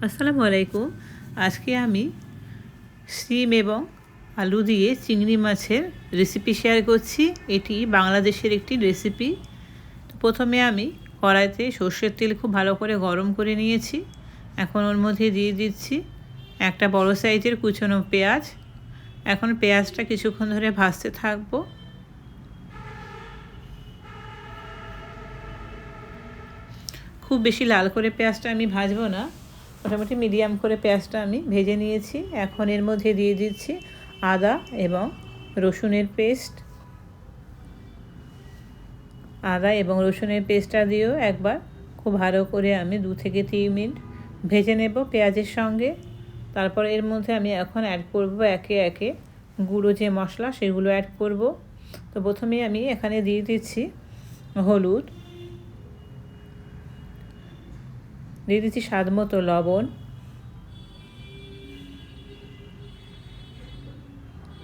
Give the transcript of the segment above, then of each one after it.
আসসালামু আলাইকুম। আজকে আমি শিম এবং আলু দিয়ে চিংড়ি মাছের রেসিপি শেয়ার করছি। এটি বাংলাদেশের একটি রেসিপি। প্রথমে আমি কড়াইতে সর্ষের তেল খুব ভালো করে গরম করে নিয়েছি। এখন ওর মধ্যে দিয়ে দিচ্ছি একটা বড় সাইজের কুচনো পেঁয়াজ। এখন পেঁয়াজটা কিছুক্ষণ ধরে ভাজতে থাকবো। খুব বেশি লাল করে পেঁয়াজটা আমি ভাজবো না, মোটামুটি মিডিয়াম করে পেঁয়াজটা আমি ভেজে নিয়েছি। এখন এর মধ্যে দিয়ে দিচ্ছি আদা এবং রসুনের পেস্ট। আদা এবং রসুনের পেস্টটা দিয়েও একবার খুব ভালো করে আমি 2 থেকে 3 মিনিট ভেজে নেব পেঁয়াজের সঙ্গে। তারপর এর মধ্যে আমি এখন অ্যাড করব একে একে গুঁড়ো যে মশলা সেগুলো অ্যাড করব। তো প্রথমেই আমি এখানে দিয়ে দিচ্ছি হলুদ, দিয়ে দিচ্ছি স্বাদ মতো লবণ,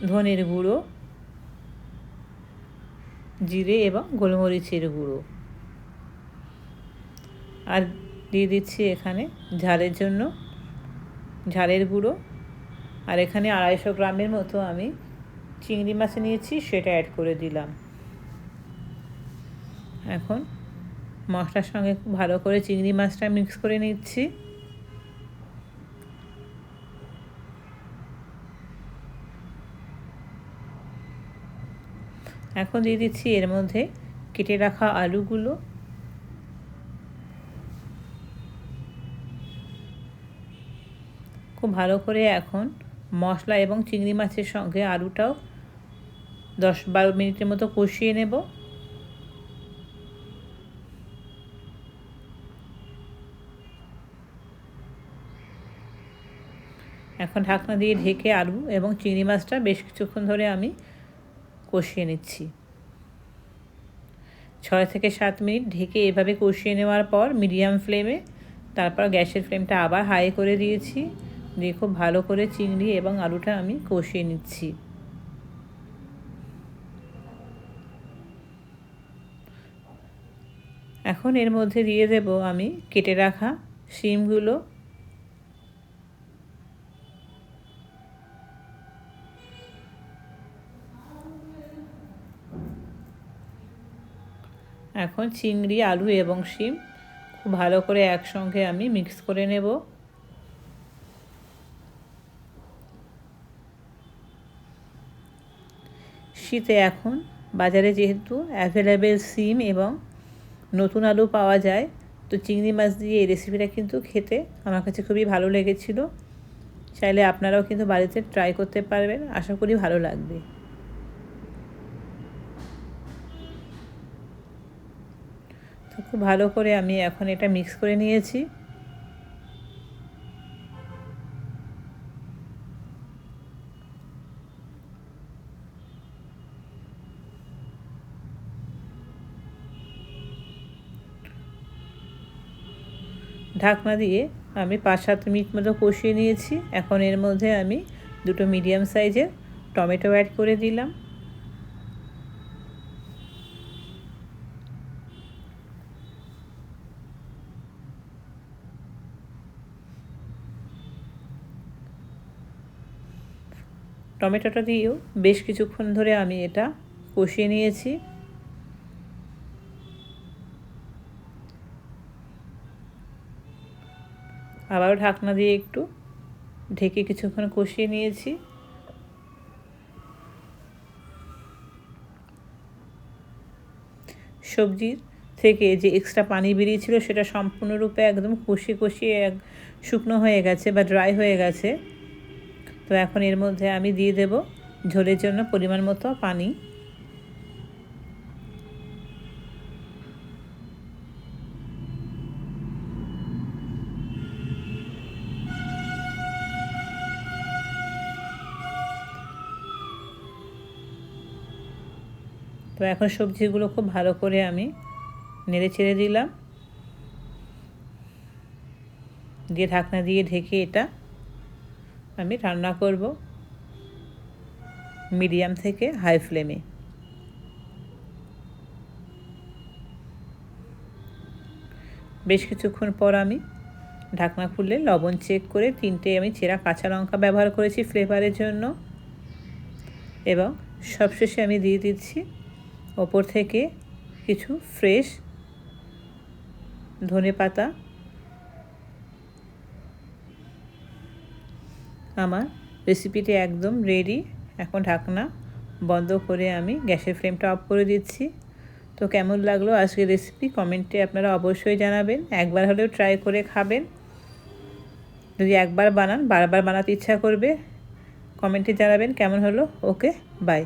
ধনের গুঁড়ো, জিরে এবং গোলমরিচের গুঁড়ো, আর দিয়ে দিচ্ছি এখানে ঝালের জন্য ঝালের গুঁড়ো। আর এখানে 250 গ্রামের মতো আমি চিংড়ি মাছ নিয়েছি, সেটা অ্যাড করে দিলাম। এখন মশলার সঙ্গে খুব ভালো করে চিংড়ি মাছটা মিক্স করে নিচ্ছি। এখন দিয়ে দিচ্ছি এর মধ্যে কেটে রাখা আলুগুলো। খুব ভালো করে এখন মশলা এবং চিংড়ি মাছের সঙ্গে আলুটাও 10-12 মিনিটের মতো কষিয়ে নেব। এখন ঢাকনা দিয়ে ঢেকে আলু এবং চিংড়ি মাছটা বেশ কিছুক্ষণ ধরে আমি কষিয়ে নিচ্ছি। 6 থেকে 7 মিনিট ঢেকে এভাবে কষিয়ে নেওয়ার পর মিডিয়াম ফ্লেমে, তারপর গ্যাসের ফ্লেমটা আবার হাই করে দিয়েছি, দিয়ে খুব ভালো করে চিংড়ি এবং আলুটা আমি কষিয়ে নিচ্ছি। এখন এর মধ্যে দিয়ে দেব আমি কেটে রাখা শিমগুলো। এখন চিংড়ি, আলু এবং শিম খুব ভালো করে একসঙ্গে আমি মিক্স করে নেব। শীতে এখন বাজারে যেহেতু অ্যাভেলেবেল শিম এবং নতুন আলু পাওয়া যায়, তো চিংড়ি মাছ দিয়ে এই রেসিপিটা কিন্তু খেতে আমার কাছে খুবই ভালো লেগেছিল। চাইলে আপনারাও কিন্তু বাড়িতে ট্রাই করতে পারবেন, আশা করি ভালো লাগবে। তো খুব ভালো করে আমি এখন এটা মিক্স করে নিয়েছি। ঢাকনা দিয়ে আমি 5-7 মিনিট মতো কষিয়ে নিয়েছি। এখন এর মধ্যে আমি 2টো মিডিয়াম সাইজের টমেটো অ্যাড করে দিলাম। টমেটোটা দিয়েও বেশ কিছুক্ষণ ধরে আমি এটা কষিয়ে নিয়েছি। আবারও ঢাকনা দিয়ে একটু ঢেকে কিছুক্ষণ কষিয়ে নিয়েছি। সবজির থেকে যে এক্সট্রা পানি বেরিয়েছিল সেটা সম্পূর্ণরূপে একদম কষিয়ে কষিয়ে শুকনো হয়ে গেছে বা ড্রাই হয়ে গেছে। তো এখন এর মধ্যে আমি দিয়ে দেব ঝোলের জন্য পরিমাণ মতো পানি। তো এখন সবজিগুলো খুব ভালো করে আমি নেড়ে চেড়ে দিলাম, দিয়ে ঢাকনা দিয়ে ঢেকে এটা আমি রান্না করব মিডিয়াম থেকে হাই ফ্লেমে। বেশ কিছুক্ষণ পর আমি ঢাকনা খুলে লবণ চেক করে 3টে আমি চেরা কাঁচা লঙ্কা ব্যবহার করেছি ফ্লেভারের জন্য। এবং সবশেষে আমি দিয়ে দিচ্ছি ওপর থেকে কিছু ফ্রেশ ধনেপাতা। আমার রেসিপিটি একদম রেডি। এখন ঢাকনা বন্ধ করে আমি গ্যাসের ফ্লেমটা অফ করে দিচ্ছি। তো কেমন লাগলো আজকের রেসিপি কমেন্টে আপনারা অবশ্যই জানাবেন। একবার হলেও ট্রাই করে খাবেন। যদি একবার বানান বারবার বানাতে ইচ্ছা করবে। কমেন্টে জানাবেন কেমন হলো। ওকে, বাই।